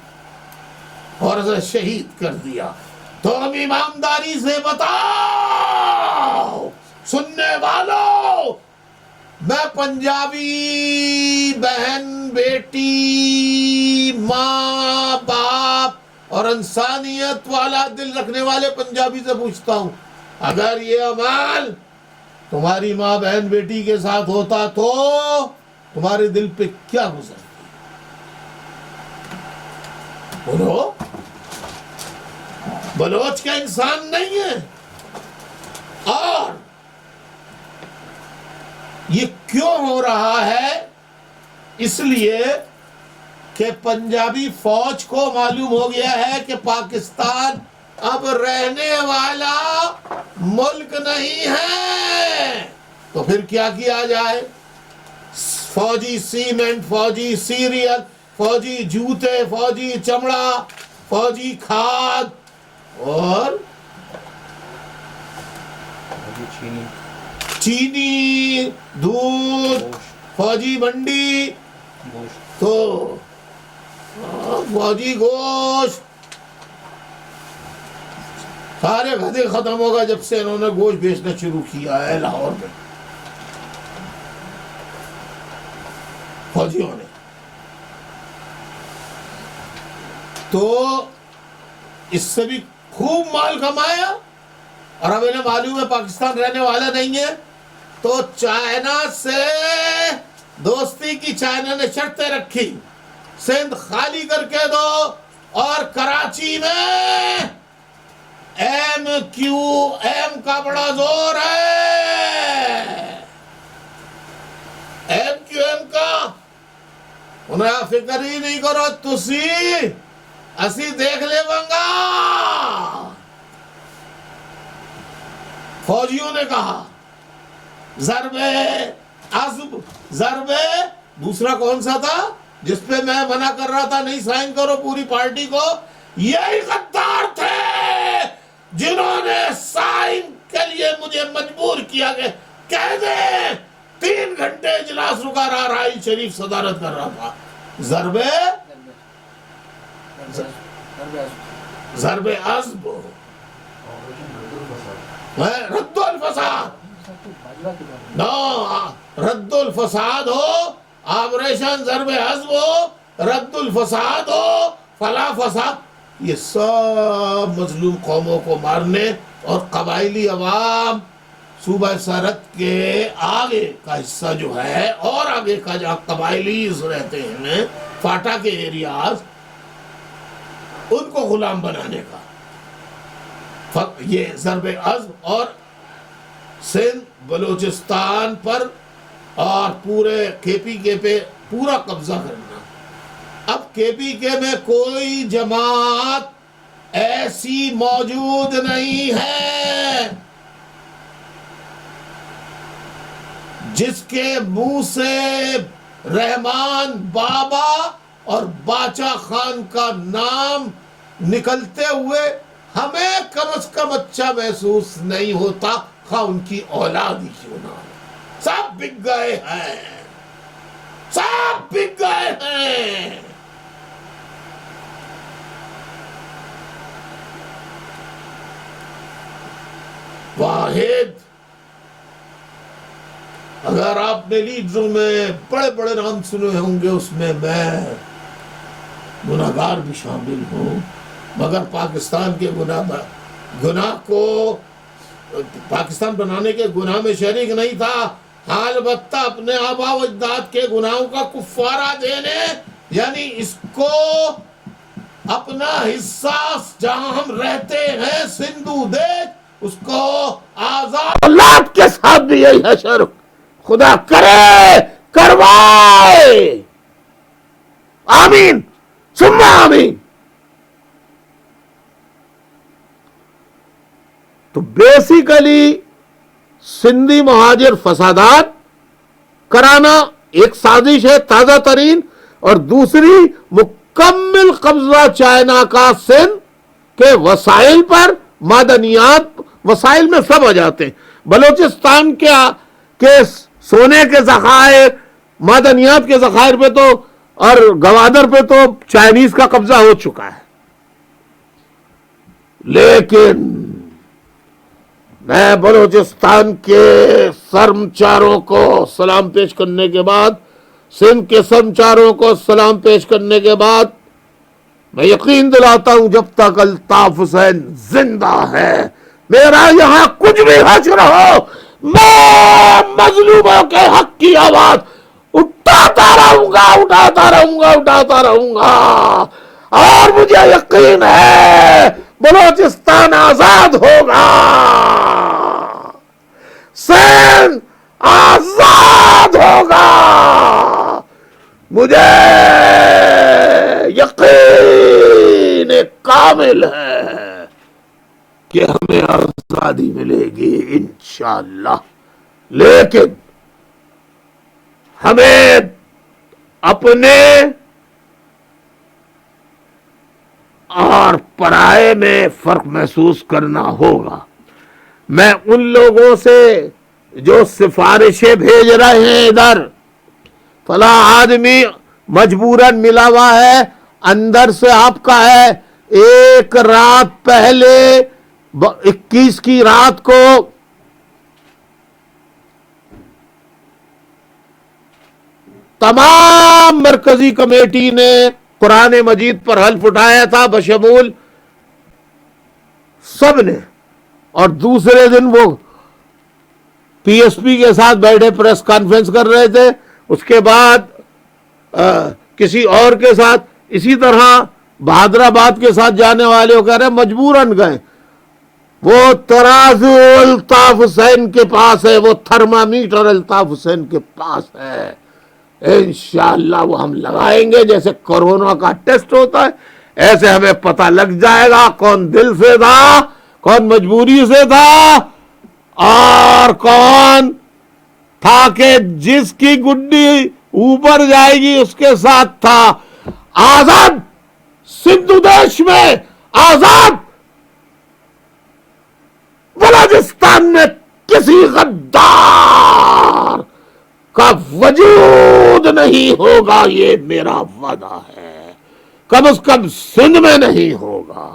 اور اسے شہید کر دیا۔ تم ایمانداری سے بتاؤ سننے والوں، میں پنجابی بہن بیٹی، ماں باپ اور انسانیت والا دل رکھنے والے پنجابی سے پوچھتا ہوں، اگر یہ عمل تمہاری ماں بہن بیٹی کے ساتھ ہوتا تو تمہارے دل پہ کیا گزرتی؟ بولو، بلوچ کا انسان نہیں ہے؟ اور یہ کیوں ہو رہا ہے؟ اس لیے کہ پنجابی فوج کو معلوم ہو گیا ہے کہ پاکستان اب رہنے والا ملک نہیں ہے، تو پھر کیا کیا جائے؟ فوجی سیمنٹ، فوجی سیریل، فوجی جوتے، فوجی چمڑا، فوجی کھاد اور چینی، دودھ، فوجی منڈی، تو فوجی گوشت، سارے گدے ختم ہوگا جب سے انہوں نے گوشت بیچنا شروع کیا ہے لاہور میں فوجیوں نے۔ تو اس سے بھی خوب مال کمایا، اور اب انہیں معلوم ہے پاکستان رہنے والا نہیں ہے، تو چائنا سے دوستی کی چائنا نے شرطیں رکھی، سندھ خالی کر کے دو، اور کراچی میں ایم کیو ایم کا بڑا زور ہے، ایم کیو ایم کا۔ انہیں فکر ہی نہیں کرو، تسی اسی دیکھ لے بنگا۔ فوجیوں نے کہا ضرب عصب، ضرب دوسرا کون سا تھا جس پہ میں منع کر رہا تھا نہیں سائن کرو پوری پارٹی کو؟ یہی غدار تھے جنہوں نے سائن کے لیے مجھے مجبور کیا کہ کہہ دیں 3 گھنٹے اجلاس رکا رہا، راحیل شریف صدارت کر رہا تھا۔ ضرب عصب، رد الفساد، رد الفساد ہو، آپریشن ضرب عصب ہو، رد الفساد ہو، فلا فساد، یہ سب مظلوم قوموں کو مارنے، اور قبائلی عوام صوبہ سرحد کے آگے کا حصہ جو ہے اور آگے کا جہاں قبائلیز رہتے ہیں، فاٹا کے ایریاز، ان کو غلام بنانے کا یہ ضرب عصب، اور سندھ بلوچستان پر اور پورے کے پی کے پہ پورا قبضہ کرنا۔ اب کے پی کے میں کوئی جماعت ایسی موجود نہیں ہے جس کے منہ سے رحمان بابا اور باچا خان کا نام نکلتے ہوئے ہمیں کم از کم اچھا محسوس نہیں ہوتا، خواہ ان کی اولاد ہی کیوں نہ ہو۔ سب بک گئے ہیں، سب بک گئے ہیں۔ واحد اگر اور آپ نے لیڈروں میں بڑے بڑے نام سنے ہوں گے، اس میں گناہگار بھی شامل ہوں، مگر پاکستان کے گناہ کو پاکستان بنانے کے گناہ میں شریک نہیں تھا، البتہ اپنے آباء و اجداد کے گناہوں کا کفارہ دینے، یعنی اس کو اپنا حصہ جہاں ہم رہتے ہیں سندھو دیش، اس کو آزاد اولاد کے ساتھ بھی یہی حشر خدا کرے کروائے، آمین ثم آمین۔ تو بیسیکلی سندھی مہاجر فسادات کرانا ایک سازش ہے تازہ ترین، اور دوسری مکمل قبضہ چائنا کا سندھ کے وسائل پر، معدنیات وسائل میں سب آ جاتے ہیں۔ بلوچستان کے سونے کے ذخائر، معدنیات کے ذخائر پہ تو اور گوادر پہ تو چائنیز کا قبضہ ہو چکا ہے، لیکن میں بلوچستان کے سرمچاروں کو سلام پیش کرنے کے بعد، سندھ کے سرمچاروں کو سلام پیش کرنے کے بعد، میں یقین دلاتا ہوں جب تک الطاف حسین زندہ ہے، میرا یہاں کچھ بھی حشر ہو، میں مظلوموں کے حق کی آواز اٹھاتا رہوں گا، اٹھاتا رہوں گا، اٹھاتا رہوں گا، اور مجھے یقین ہے بلوچستان آزاد ہوگا، سندھ آزاد ہوگا، مجھے یقین کامل ہے کہ ہمیں آزادی ملے گی انشاءاللہ، لیکن ہمیں اپنے اور پرائے میں فرق محسوس کرنا ہوگا۔ میں ان لوگوں سے جو سفارشیں بھیج رہے ہیں ادھر، فلاں آدمی مجبوراً ملا ہوا ہے، اندر سے آپ کا ہے، ایک رات پہلے 21 کی رات کو تمام مرکزی کمیٹی نے قرآن مجید پر حلف اٹھایا تھا بشمول سب نے، اور دوسرے دن وہ پی ایس پی کے ساتھ بیٹھے پریس کانفرنس کر رہے تھے، اس کے بعد کسی اور کے ساتھ اسی طرح بہادر آباد کے ساتھ جانے والے وہ کہہ رہے مجبوراً گئے، وہ ترازو الطاف حسین کے پاس ہے، وہ تھرمامیٹر الطاف حسین کے پاس ہے، انشاءاللہ وہ ہم لگائیں گے، جیسے کورونا کا ٹیسٹ ہوتا ہے ایسے ہمیں پتہ لگ جائے گا کون دل سے تھا، کون مجبوری سے تھا، اور کون تھا کہ جس کی گڈی اوپر جائے گی اس کے ساتھ تھا۔ آزاد سندھ دیش میں، آزاد بلوچستان میں کسی غدار کا وجود نہیں ہوگا، یہ میرا وعدہ ہے، کم از کم سندھ میں نہیں ہوگا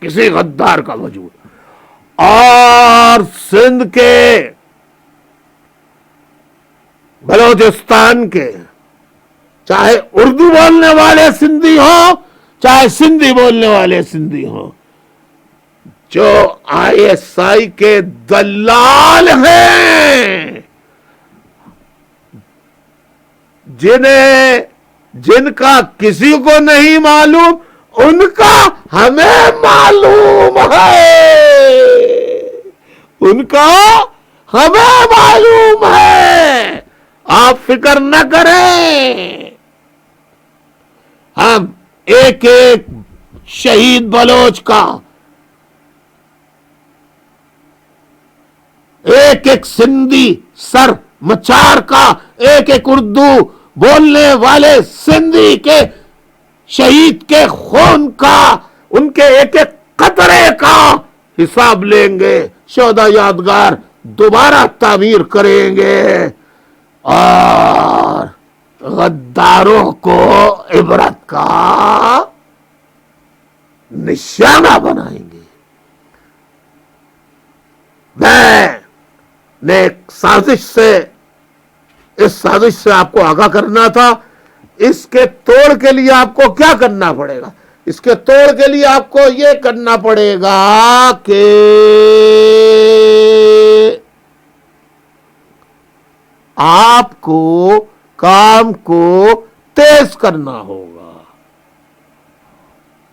کسی غدار کا وجود۔ اور سندھ کے، بلوچستان کے، چاہے اردو بولنے والے سندھی ہوں، چاہے سندھی بولنے والے سندھی ہوں، جو آئی ایس آئی کے دلال ہیں، جن کا کسی کو نہیں معلوم، ان کا ہمیں معلوم ہے، ان کا ہمیں معلوم ہے، آپ فکر نہ کریں، ہم ایک ایک شہید بلوچ کا، ایک ایک سندھی سر مچار کا، ایک ایک اردو بولنے والے سندھی کے شہید کے خون کا، ان کے ایک ایک قطرے کا حساب لیں گے، شہداء یادگار دوبارہ تعمیر کریں گے، اور غداروں کو عبرت کا نشانہ بنائیں گے۔ میں نے ایک سازش سے، اس سازش سے آپ کو آگاہ کرنا تھا. اس کے توڑ کے لیے آپ کو کیا کرنا پڑے گا؟ اس کے توڑ کے لیے آپ کو یہ کرنا پڑے گا کہ آپ کو کام کو تیز کرنا ہوگا.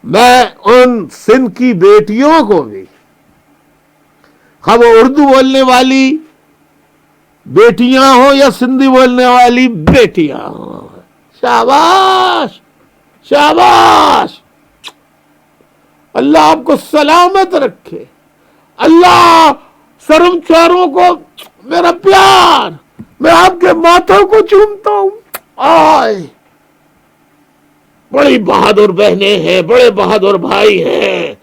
میں ان سندھ کی بیٹیوں کو بھی، خواہ وہ اردو بولنے والی بیٹیاں ہوں یا سندھی بولنے والی بیٹیاں ہوں، شاباش شاباش، اللہ آپ کو سلامت رکھے. اللہ شرمساروں کو میرا پیار، میں آپ کے ماتھوں کو چومتا ہوں. آئے بڑی بہادر بہنیں ہیں، بڑے بہادر بھائی ہیں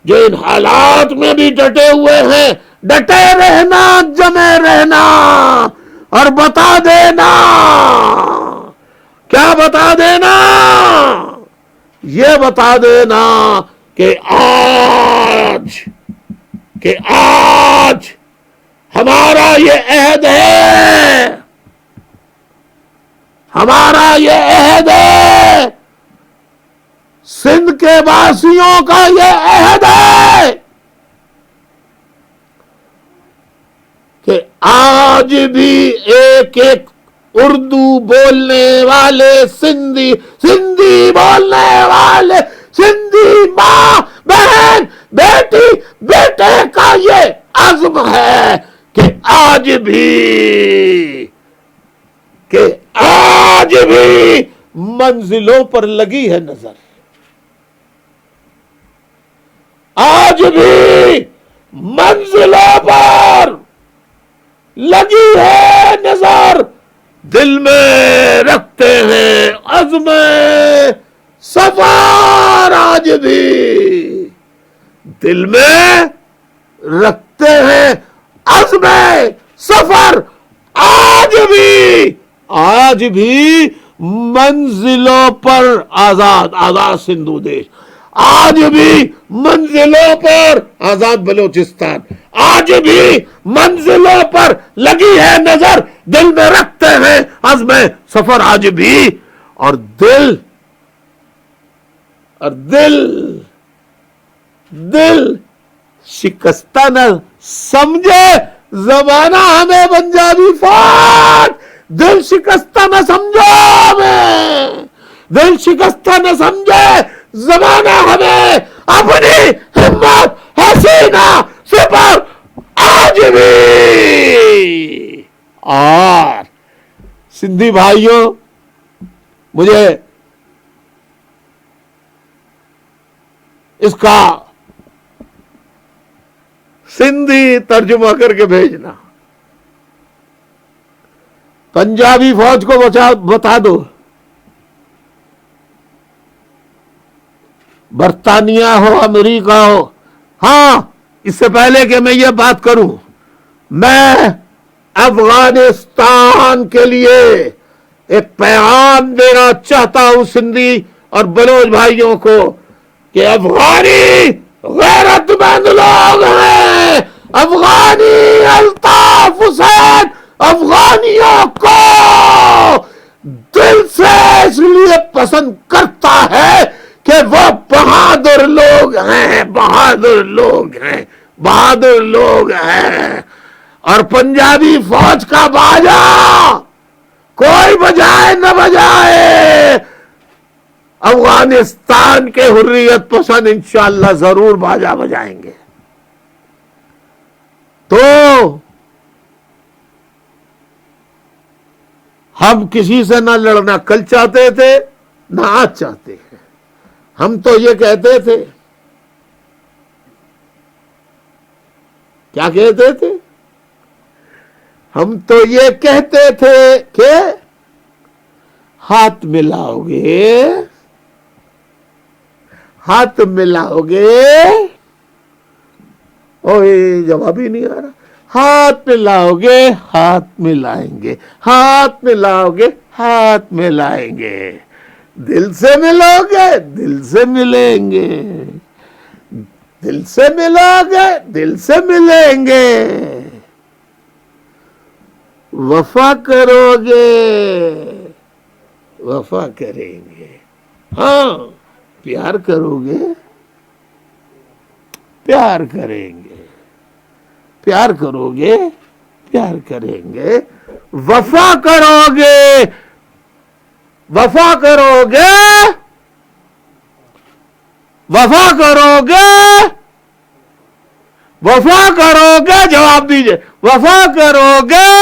جو ان حالات میں بھی ڈٹے ہوئے ہیں. ڈٹے رہنا، جمے رہنا اور بتا دینا. کیا بتا دینا؟ یہ بتا دینا کہ آج ہمارا یہ عہد ہے، ہمارا یہ عہد ہے، سندھ کے واسیوں کا یہ عہد ہے کہ آج بھی ایک ایک اردو بولنے والے سندھی بولنے والے سندھی ماں، بہن، بیٹی، بیٹے کا یہ عزم ہے کہ آج بھی منزلوں پر لگی ہے نظر، آج بھی منزلوں پر لگی ہے نظر. دل میں رکھتے ہیں عزم سفر، آج بھی دل میں رکھتے ہیں عزم سفر، آج بھی منزلوں پر آزاد سندھو دیش، آج بھی منزلوں پر آزاد بلوچستان، آج بھی منزلوں پر لگی ہے نظر. دل میں رکھتے ہیں عزم سفر آج بھی، اور دل شکستہ نہ سمجھے زمانہ ہمیں پنجابی فوج، دل شکستہ نہ سمجھو ہمیں، دل شکستہ نہ سمجھے زمانہ ہمیں، اپنی ہمت حسینہ سپر آج بھی. اور سندھی بھائیوں، مجھے اس کا سندھی ترجمہ کر کے بھیجنا. پنجابی فوج کو بتا دو، برطانیہ ہو، امریکہ ہو. ہاں، اس سے پہلے کہ میں یہ بات کروں، میں افغانستان کے لیے ایک پیغام دینا چاہتا ہوں سندھی اور بلوچ بھائیوں کو کہ افغانی غیرت مند لوگ ہیں. افغانی الطاف حسین افغانیوں کو دل سے اس لیے پسند کرتا ہے کہ وہ بہادر لوگ ہیں، بہادر لوگ ہیں. اور پنجابی فوج کا باجا کوئی بجائے نہ بجائے، افغانستان کے حریت پسند انشاءاللہ ضرور باجا بجائیں گے. تو ہم کسی سے نہ لڑنا کل چاہتے تھے نہ آج چاہتے ہیں. ہم تو یہ کہتے تھے، کیا کہتے تھے؟ ہم تو یہ کہتے تھے کہ ہاتھ ملاؤ گے، اوے جواب ہی نہیں آ رہا. ہاتھ ملاؤ گے، ہاتھ ملائیں گے، ہاتھ ملاؤ گے، ہاتھ ملائیں گے. دل سے ملو گے، دل سے ملیں گے، دل سے ملو گے، دل سے ملیں گے. وفا کرو گے، وفا کریں گے، ہاں پیار کرو گے، پیار کریں گے، پیار کرو گے، پیار کریں گے، وفا کرو گے، وفا کرو گے، وفا کرو گے، وفا کرو گے، جواب دیجئے، وفا کرو گے،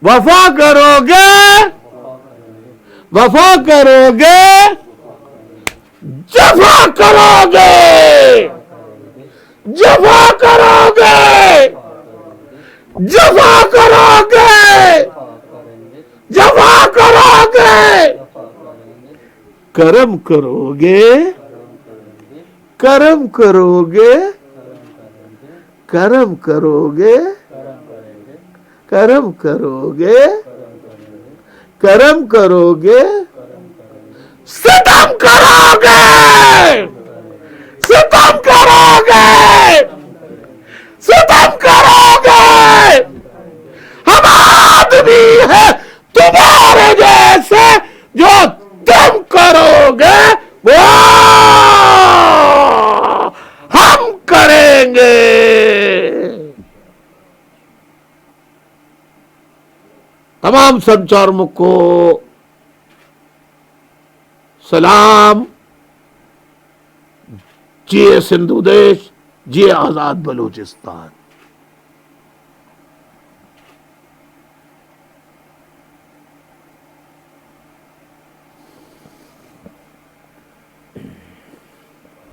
وفا کرو گے، وفا کرو گے، جفا کرو گے، جفا کرو گے، جفا کرو گے، جفا کرو گے، کرم کرو گے، کرم کرو گے، کرم کرو گے، کرم کرو گے، کرم کرو گے، ستم کرو گے، ستم کرو گے، ستم کرو گے، ہم آدمی ہیں تمہارے جیسے، جو تم کرو گے وہ ہم کریں گے۔ تمام سنچاروں کو سلام، جیے سندھو دیش، جیے آزاد بلوچستان۔